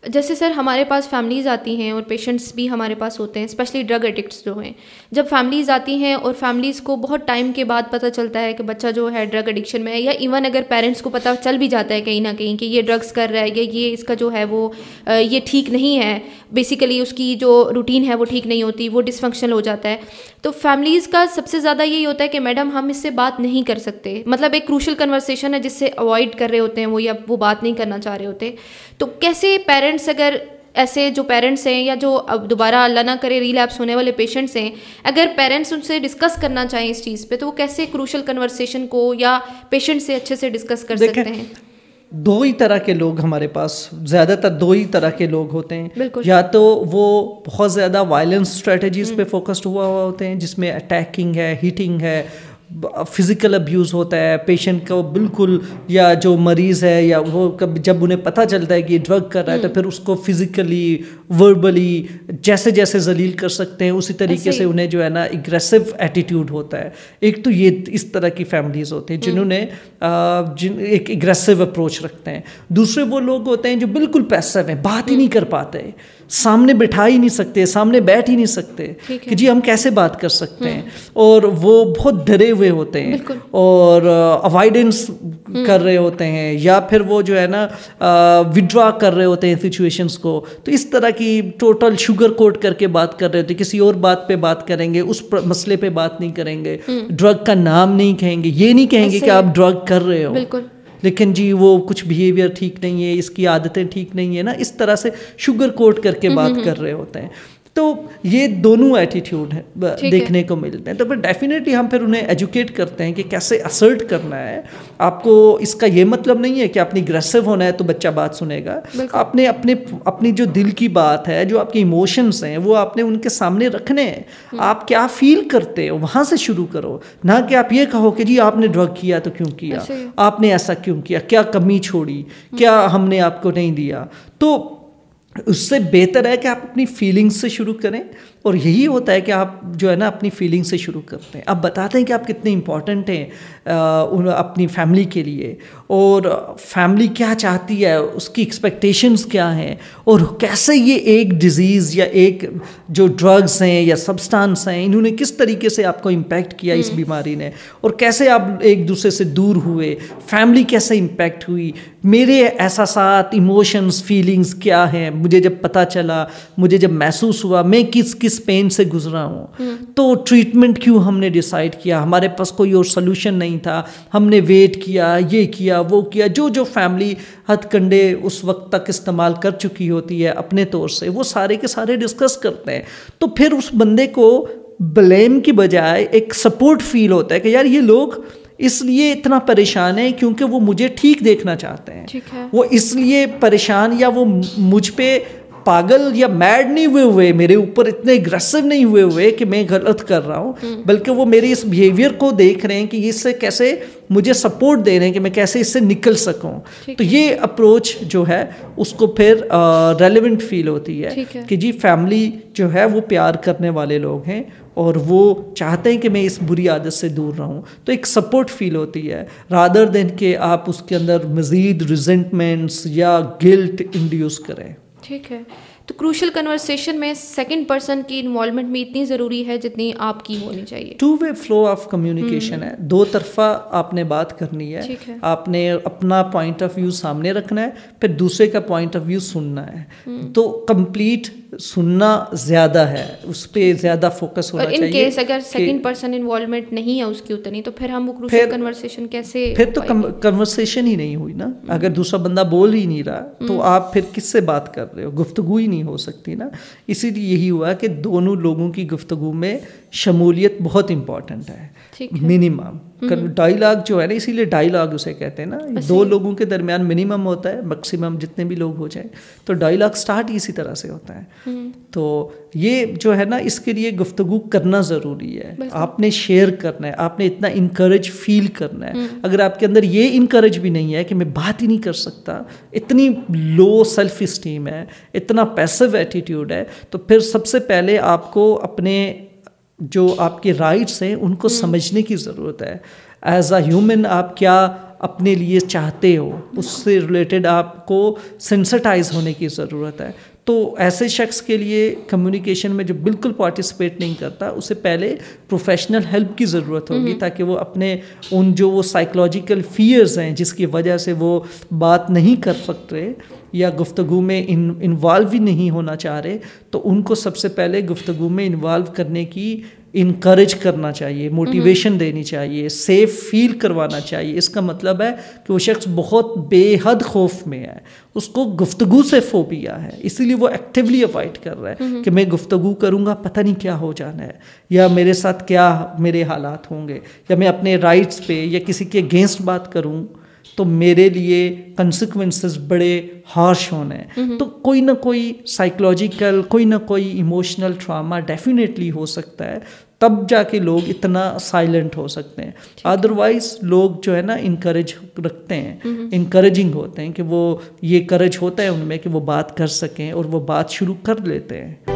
جیسے سر ہمارے پاس فیملیز آتی ہیں اور پیشنٹس بھی ہمارے پاس ہوتے ہیں، اسپیشلی ڈرگ ایڈکٹس جو ہیں. جب فیملیز آتی ہیں اور فیملیز کو بہت ٹائم کے بعد پتہ چلتا ہے کہ بچہ جو ہے ڈرگ ایڈکشن میں ہے، یا ایون اگر پیرنٹس کو پتہ چل بھی جاتا ہے کہیں نہ کہیں کہ یہ ڈرگس کر رہا ہے یا یہ اس کا جو ہے وہ یہ ٹھیک نہیں ہے، بیسیکلی اس کی جو روٹین ہے وہ ٹھیک نہیں ہوتی، وہ ڈس فنکشنل ہو جاتا ہے، تو فیملیز کا سب سے زیادہ یہی ہوتا ہے کہ میڈم ہم اس سے بات نہیں کر سکتے. مطلب ایک کروشل کنورسیشن ہے جس سے اوائڈ کر رہے ہوتے ہیں وہ، یا وہ بات نہیں کرنا چاہ رہے ہوتے. تو کیسے پیرنٹس، اگر ایسے جو پیرنٹس ہیں یا جو اب دوبارہ اللہ نہ کرے ریلیپس ہونے والے پیشنٹس ہیں، اگر پیرنٹس ان سے ڈسکس کرنا چاہیں اس چیز پہ، تو وہ کیسے کروشل کنورسیشن کو یا پیشنٹ سے اچھے سے ڈسکس کر سکتے ہیں؟ دو ہی طرح کے لوگ ہمارے پاس، زیادہ تر دو ہی طرح کے لوگ ہوتے ہیں. یا تو وہ بہت زیادہ وائلنس اسٹریٹجیز پہ فوکسڈ ہوا ہوتے ہیں، جس میں اٹیکنگ ہے، ہیٹنگ ہے، فزیکل ابیوز ہوتا ہے پیشنٹ کو بالکل، یا جو مریض ہے یا وہ جب انہیں پتہ چلتا ہے کہ یہ ڈرگ کر رہا ہے تو پھر اس کو فزیکلی وربلی جیسے جیسے ذلیل کر سکتے ہیں اسی طریقے سے انہیں جو ہے نا اگریسو ایٹیٹیوڈ ہوتا ہے. ایک تو یہ اس طرح کی فیملیز ہوتی ہیں جنہوں نے ایک اگریسو اپروچ رکھتے ہیں. دوسرے وہ لوگ ہوتے ہیں جو بالکل پیسو ہیں، بات ہی نہیں کر پاتے، سامنے بٹھا ہی نہیں سکتے، سامنے بیٹھ ہی نہیں سکتے کہ جی ہم کیسے بات کر سکتے ہیں، اور وہ بہت ڈرے ہوئے ہوتے ہیں اور اوائڈنس کر رہے ہوتے ہیں، یا پھر وہ جو ہے نا وڈرا کر رہے ہوتے ہیں سچویشنز کو. تو اس طرح کی ٹوٹل شوگر کوٹ کر کے بات کر رہے ہوتے ہیں، کسی اور بات پہ بات کریں گے، اس مسئلے پہ بات نہیں کریں گے، ڈرگ کا نام نہیں کہیں گے، یہ نہیں کہیں گے کہ آپ ڈرگ کر رہے ہو، لیکن جی وہ کچھ بیہیویئر ٹھیک نہیں ہے، اس کی عادتیں ٹھیک نہیں ہیں نا، اس طرح سے شوگر کوٹ کر کے بات کر رہے ہوتے ہیں. تو یہ دونوں ایٹیٹیوڈ ہیں دیکھنے کو ملتے ہیں. تو پھر ڈیفینیٹلی ہم پھر انہیں ایجوکیٹ کرتے ہیں کہ کیسے اسرٹ کرنا ہے. آپ کو اس کا یہ مطلب نہیں ہے کہ اپنی اگریسو ہونا ہے تو بچہ بات سنے گا. آپ نے اپنی جو دل کی بات ہے، جو آپ کے ایموشنس ہیں، وہ آپ نے ان کے سامنے رکھنے ہیں. آپ کیا فیل کرتے ہو وہاں سے شروع کرو، نہ کہ آپ یہ کہو کہ جی آپ نے ڈرگ کیا تو کیوں کیا، آپ نے ایسا کیوں کیا، کیا کمی چھوڑی، کیا ہم نے آپ کو نہیں دیا. تو اس سے بہتر ہے کہ آپ اپنی فیلنگز سے شروع کریں، اور یہی ہوتا ہے کہ آپ جو ہے نا اپنی فیلنگ سے شروع کرتے ہیں. آپ بتاتے ہیں کہ آپ کتنے امپورٹنٹ ہیں اپنی فیملی کے لیے، اور فیملی کیا چاہتی ہے، اس کی ایکسپیکٹیشنز کیا ہیں، اور کیسے یہ ایک ڈیزیز یا ایک جو ڈرگز ہیں یا سبسٹانس ہیں، انہوں نے کس طریقے سے آپ کو امپیکٹ کیا اس بیماری نے، اور کیسے آپ ایک دوسرے سے دور ہوئے، فیملی کیسے امپیکٹ ہوئی، میرے احساسات، ایموشنز، فیلنگز کیا ہیں، مجھے جب پتہ چلا، مجھے جب محسوس ہوا میں کس پین سے گزرا ہوں. تو ٹریٹمنٹ کیوں ہم نے ڈیسائیڈ کیا، ہمارے پاس کوئی اور سلوشن نہیں تھا، ہم نے ویٹ کیا، یہ کیا وہ کیا، جو فیملی ہتھ کنڈے اس وقت تک استعمال کر چکی ہوتی ہے اپنے طور سے، وہ سارے کے سارے ڈسکس کرتے ہیں. تو پھر اس بندے کو بلیم کی بجائے ایک سپورٹ فیل ہوتا ہے کہ یار یہ لوگ اس لیے اتنا پریشان ہیں کیونکہ وہ مجھے ٹھیک دیکھنا چاہتے ہیں، وہ اس لیے پریشان، یا وہ مجھ پہ پاگل یا میڈ نہیں ہوئے میرے اوپر اتنے اگریسو نہیں ہوئے کہ میں غلط کر رہا ہوں، بلکہ وہ میرے اس بیہیویئر کو دیکھ رہے ہیں کہ اس سے کیسے مجھے سپورٹ دے رہے ہیں کہ میں کیسے اس سے نکل سکوں. تو یہ اپروچ جو ہے اس کو پھر ریلیونٹ فیل ہوتی ہے کہ جی فیملی جو ہے وہ پیار کرنے والے لوگ ہیں اور وہ چاہتے ہیں کہ میں اس بری عادت سے دور رہوں. تو ایک سپورٹ فیل ہوتی ہے رادر دین کہ آپ اس کے اندر مزید ریزنٹمنٹس یا گلٹ انڈیوس کریں. ٹھیک ہے. تو کروشل کنورسیشن میں سیکنڈ پرسن کی انوالومنٹ بھی اتنی ضروری ہے جتنی آپ کی ہونی چاہیے. Two way flow of communication ہے، دو طرفہ آپ نے بات کرنی ہے. آپ نے اپنا پوائنٹ آف ویو سامنے رکھنا ہے، پھر دوسرے کا پوائنٹ آف ویو سننا ہے. تو کمپلیٹ سننا زیادہ ہے، اس پہ زیادہ فوکس ہونا چاہیے. اور ان کیس اگر سیکنڈ پرسن انوالومنٹ نہیں ہے اس کی اتنی، تو پھر ہم وہ کروشل کنورسیشن کیسے، پھر تو کنورسیشن ہی نہیں ہوئی نا. اگر دوسرا بندہ بول ہی نہیں رہا تو آپ پھر کس سے بات کر رہے ہو، گفتگو ہی نہیں ہو سکتی نا. اسی لیے یہی ہوا کہ دونوں لوگوں کی گفتگو میں شمولیت بہت امپورٹنٹ ہے، منیمم. ڈائیلاگ جو ہے نا، اسی لیے ڈائیلاگ اسے کہتے ہیں نا، دو لوگوں کے درمیان منیمم ہوتا ہے، میکسیمم جتنے بھی لوگ ہو جائیں. تو ڈائیلاگ سٹارٹ اسی طرح سے ہوتا ہے. تو یہ جو ہے نا اس کے لیے گفتگو کرنا ضروری ہے. آپ نے شیئر کرنا ہے، آپ نے اتنا انکریج فیل کرنا ہے. اگر آپ کے اندر یہ انکریج بھی نہیں ہے کہ میں بات ہی نہیں کر سکتا، اتنی لو سیلف اسٹیم ہے، اتنا پیسو ایٹیٹیوڈ ہے، تو پھر سب سے پہلے آپ کو اپنے جو آپ کے رائٹس ہیں ان کو سمجھنے کی ضرورت ہے. ایز اے ہیومن آپ کیا اپنے لیے چاہتے ہو، اس سے ریلیٹڈ آپ کو سینسٹائز ہونے کی ضرورت ہے. تو ایسے شخص کے لیے کمیونیکیشن میں جو بالکل پارٹیسپیٹ نہیں کرتا، اسے پہلے پروفیشنل ہیلپ کی ضرورت ہوگی تاکہ وہ اپنے ان جو وہ سائیکولوجیکل فیئرز ہیں جس کی وجہ سے وہ بات نہیں کر سکتے یا گفتگو میں انوالو ہی نہیں ہونا چاہ رہے، تو ان کو سب سے پہلے گفتگو میں انوالو کرنے کی انکریج کرنا چاہیے، موٹیویشن دینی چاہیے، سیف فیل کروانا چاہیے. اس کا مطلب ہے کہ وہ شخص بہت بے حد خوف میں ہے، اس کو گفتگو سے فوبیا ہے، اسی لیے وہ ایکٹیولی اوائڈ کر رہا ہے کہ میں گفتگو کروں گا پتہ نہیں کیا ہو جانا ہے، یا میرے ساتھ کیا میرے حالات ہوں گے، یا میں اپنے رائٹس پہ یا کسی کے اگینسٹ بات کروں تو میرے لیے کنسیکوینسز بڑے ہارش ہونے ہیں. تو کوئی نہ کوئی سائیکولوجیکل، کوئی نہ کوئی ایموشنل ٹراما ڈیفینیٹلی ہو سکتا ہے، تب جا کے لوگ اتنا سائلنٹ ہو سکتے ہیں. ادروائز لوگ جو ہے نا انکریج رکھتے ہیں، انکریجنگ ہوتے ہیں کہ وہ یہ کرج ہوتا ہے ان میں کہ وہ بات کر سکیں اور وہ بات شروع کر لیتے ہیں.